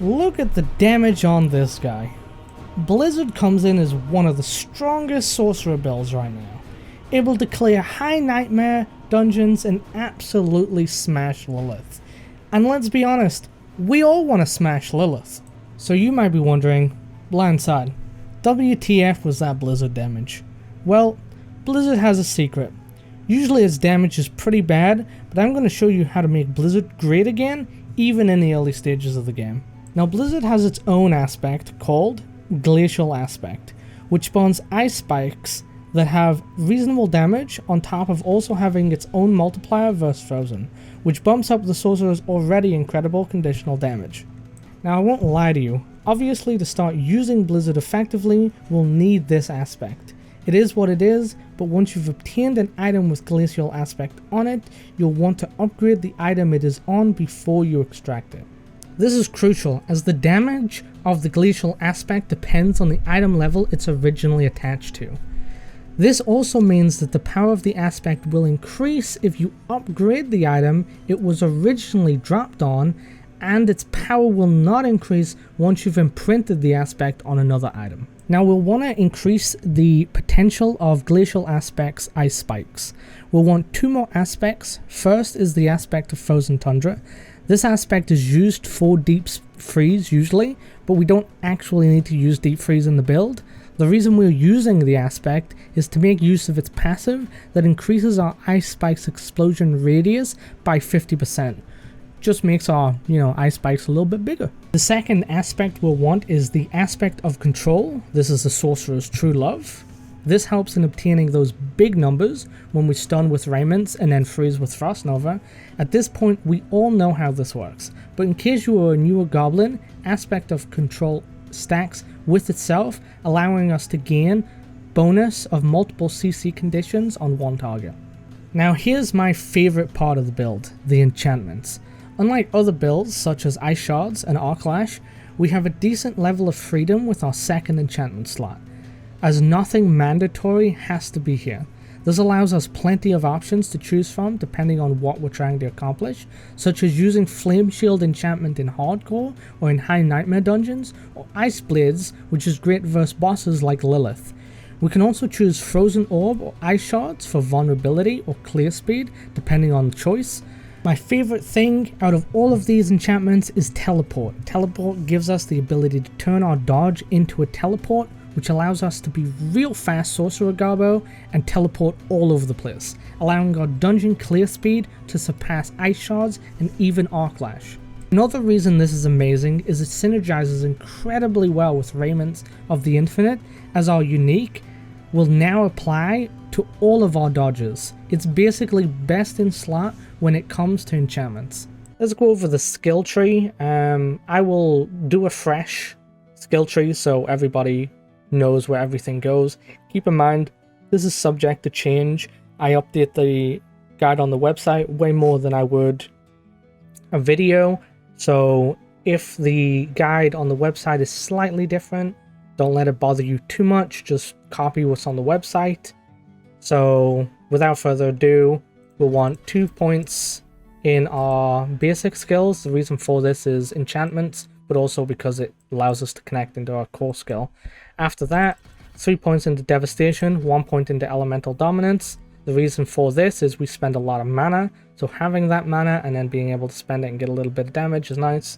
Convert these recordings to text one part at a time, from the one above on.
Look at the damage on this guy. Blizzard comes in as one of the strongest sorcerer builds right now, able to clear high nightmare dungeons and absolutely smash Lilith. And let's be honest, we all want to smash Lilith. So you might be wondering, blindside, WTF was that Blizzard damage? Well, Blizzard has a secret. Usually its damage is pretty bad, but I'm going to show you how to make Blizzard great again, even in the early stages of the game. Now Blizzard has its own aspect called Glacial Aspect, which spawns ice spikes that have reasonable damage on top of also having its own multiplier versus Frozen, which bumps up the sorcerer's already incredible conditional damage. Now I won't lie to you, obviously to start using Blizzard effectively, we'll need this aspect. It is what it is, but once you've obtained an item with Glacial Aspect on it, you'll want to upgrade the item it is on before you extract it. This is crucial, as the damage of the Glacial Aspect depends on the item level it's originally attached to. This also means that the power of the aspect will increase if you upgrade the item it was originally dropped on, and its power will not increase once you've imprinted the aspect on another item. Now we'll want to increase the potential of Glacial Aspect's ice spikes. We'll want 2 more aspects. First is the aspect of Frozen Tundra. This aspect is used for deep freeze usually, but we don't actually need to use deep freeze in the build. The reason we're using the aspect is to make use of its passive that increases our ice spike's explosion radius by 50%. Just makes our, ice spikes a little bit bigger. The second aspect we'll want is the aspect of control. This is the sorcerer's true love. This helps in obtaining those big numbers when we stun with Raiments and then freeze with Frost Nova. At this point we all know how this works, but in case you are a newer goblin, aspect of control stacks with itself, allowing us to gain bonus of multiple CC conditions on one target. Now here's my favorite part of the build, the enchantments. Unlike other builds such as Ice Shards and Arclash, we have a decent level of freedom with our second enchantment slot, as nothing mandatory has to be here. This allows us plenty of options to choose from depending on what we're trying to accomplish, such as using Flame Shield enchantment in hardcore or in high nightmare dungeons, or Ice Blades, which is great versus bosses like Lilith. We can also choose Frozen Orb or Ice Shards for vulnerability or clear speed, depending on the choice. My favorite thing out of all of these enchantments is Teleport. Teleport gives us the ability to turn our dodge into a teleport, which allows us to be real fast Sorcerer Garbo and teleport all over the place, allowing our dungeon clear speed to surpass Ice Shards and even Arclash. Another reason this is amazing is it synergizes incredibly well with Raiments of the Infinite, as our unique will now apply to all of our dodges. It's basically best in slot when it comes to enchantments. Let's go over the skill tree. I will do a fresh skill tree so everybody knows where everything goes. Keep in mind, this is subject to change. I update the guide on the website way more than I would a video. So if the guide on the website is slightly different, don't let it bother you too much. Just copy what's on the website. So without further ado, we'll want 2 points in our basic skills. The reason for this is enchantments, but also because it allows us to connect into our core skill. After that, 3 points into devastation, 1 point into elemental dominance. The reason for this is we spend a lot of mana, so having that mana and then being able to spend it and get a little bit of damage is nice.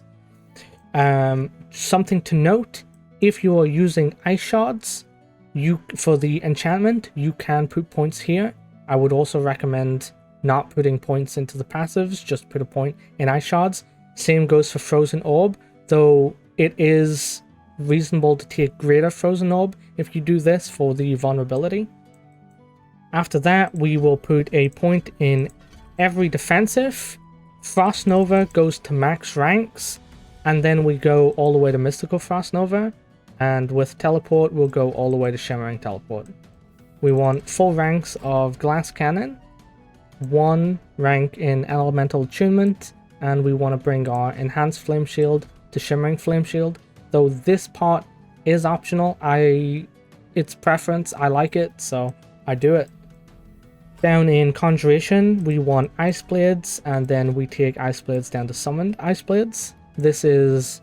Something to note, if you are using Ice Shards, for the enchantment, you can put points here. I would also recommend not putting points into the passives, just put a point in Ice Shards. Same goes for Frozen Orb, though it is reasonable to take greater Frozen Orb if you do this for the vulnerability. After that, we will put a point in every defensive. Frost Nova goes to max ranks, and then we go all the way to Mystical Frost Nova. And with Teleport, we'll go all the way to Shimmering Teleport. We want 4 ranks of Glass Cannon, 1 rank in Elemental Attunement, and we want to bring our Enhanced Flame Shield to Shimmering Flame Shield. Though this part is optional, it's preference, I like it, so I do it. Down in Conjuration, we want Ice Blades, and then we take Ice Blades down to Summoned Ice Blades. This is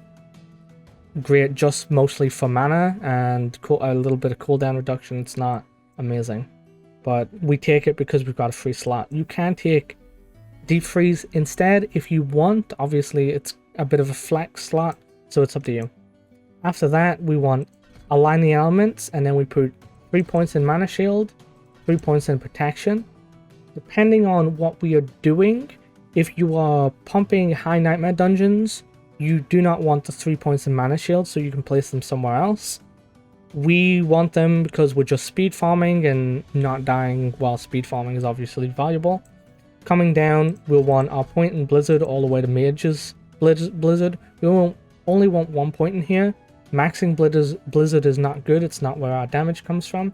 great just mostly for mana and a little bit of cooldown reduction. It's not amazing, but we take it because we've got a free slot. You can take Deep Freeze instead if you want. Obviously, it's a bit of a flex slot, so it's up to you. After that, we want Align the Elements, and then we put 3 points in Mana Shield, 3 points in Protection. Depending on what we are doing, if you are pumping high Nightmare dungeons, you do not want the 3 points in Mana Shield, so you can place them somewhere else. We want them because we're just speed farming, and not dying while speed farming is obviously valuable. Coming down, we'll want our point in Blizzard all the way to Mage's Blizzard. We only want 1 point in here. Maxing Blizzard is not good, it's not where our damage comes from.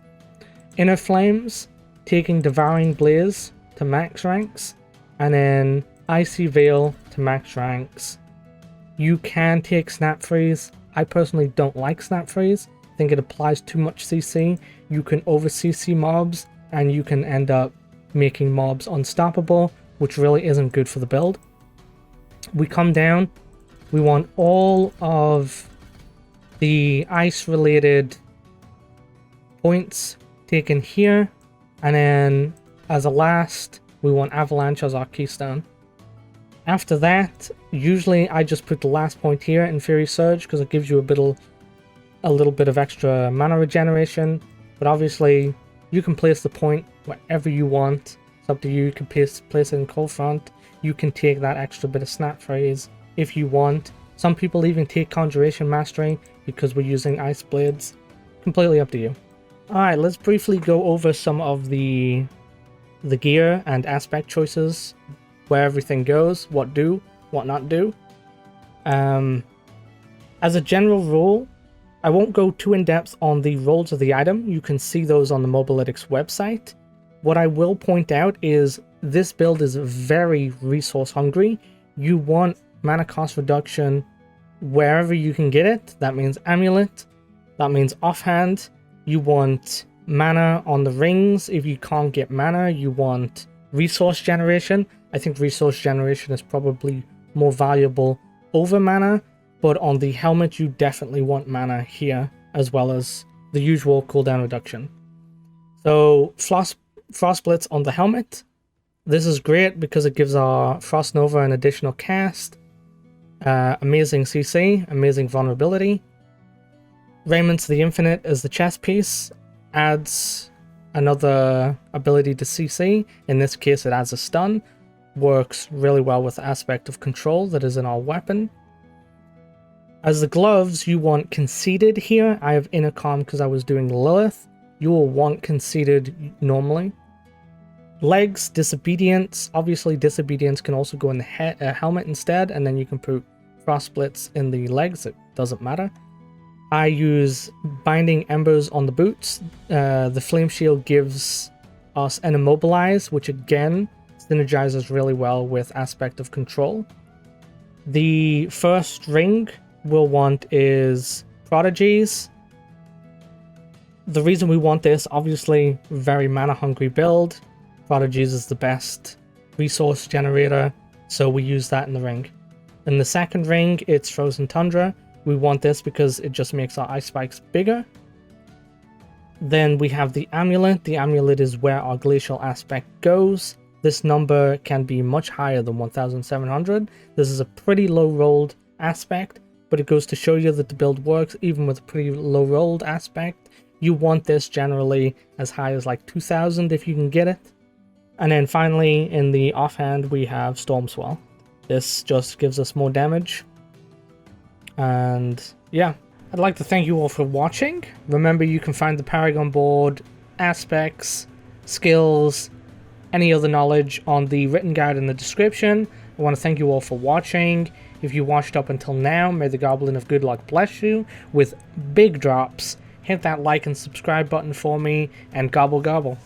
Inner Flames, taking Devouring Blaze to max ranks, and then Icy Veil to max ranks. You can take Snap Freeze. I personally don't like Snap Freeze. I think it applies too much CC. You can over CC mobs, and you can end up making mobs unstoppable, which really isn't good for the build. We come down, we want all of the ice related points taken here, and then as a last, we want Avalanche as our keystone. After that, usually I just put the last point here in Fury Surge because it gives you a little bit of extra mana regeneration, but obviously you can place the point wherever you want. It's up to you. You can place it in Cold Front. You can take that extra bit of Snap Freeze if you want. Some people even take Conjuration Mastery because we're using Ice Blades. Completely up to you. Alright, let's briefly go over some of the gear and aspect choices, where everything goes, what do, what not do. As a general rule, I won't go too in depth on the roles of the item. You can see those on the Mobalytics website. What I will point out is this build is very resource hungry. You want mana cost reduction wherever you can get it. That means Amulet, that means Offhand. You want mana on the rings. If you can't get mana, you want resource generation. I think resource generation is probably more valuable over mana, but on the helmet you definitely want mana here, as well as the usual cooldown reduction. So Frost Blitz on the helmet. This is great because it gives our Frost Nova an additional cast. Amazing CC, amazing vulnerability. Raiment to the Infinite is the chest piece. Adds another ability to CC. In this case it adds a stun. Works really well with the aspect of control that is in our weapon. As the gloves, you want Conceited here. I have Inner Calm because I was doing Lilith. You will want Conceited normally. Legs, Disobedience. Obviously Disobedience can also go in the helmet instead, and then you can put Frost Blitz in the legs. It doesn't matter. I use Binding Embers on the boots. The Flame Shield gives us an Immobilize, which again synergizes really well with aspect of control. The first ring we'll want is Prodigies. The reason we want this, obviously, very mana hungry build. Prodigies is the best resource generator, so we use that in the ring. In the second ring, it's Frozen Tundra. We want this because it just makes our ice spikes bigger. Then we have the Amulet. The Amulet is where our glacial aspect goes. This number can be much higher than 1700. This is a pretty low rolled aspect, but it goes to show you that the build works even with a pretty low rolled aspect. You want this generally as high as like 2000 if you can get it. And then finally in the offhand we have Storm Swell. This just gives us more damage. And yeah, I'd like to thank you all for watching. Remember, you can find the Paragon board, aspects, skills, any other knowledge on the written guide in the description. I want to thank you all for watching. If you watched up until now, may the Goblin of Good Luck bless you with big drops. Hit that like and subscribe button for me, and gobble gobble.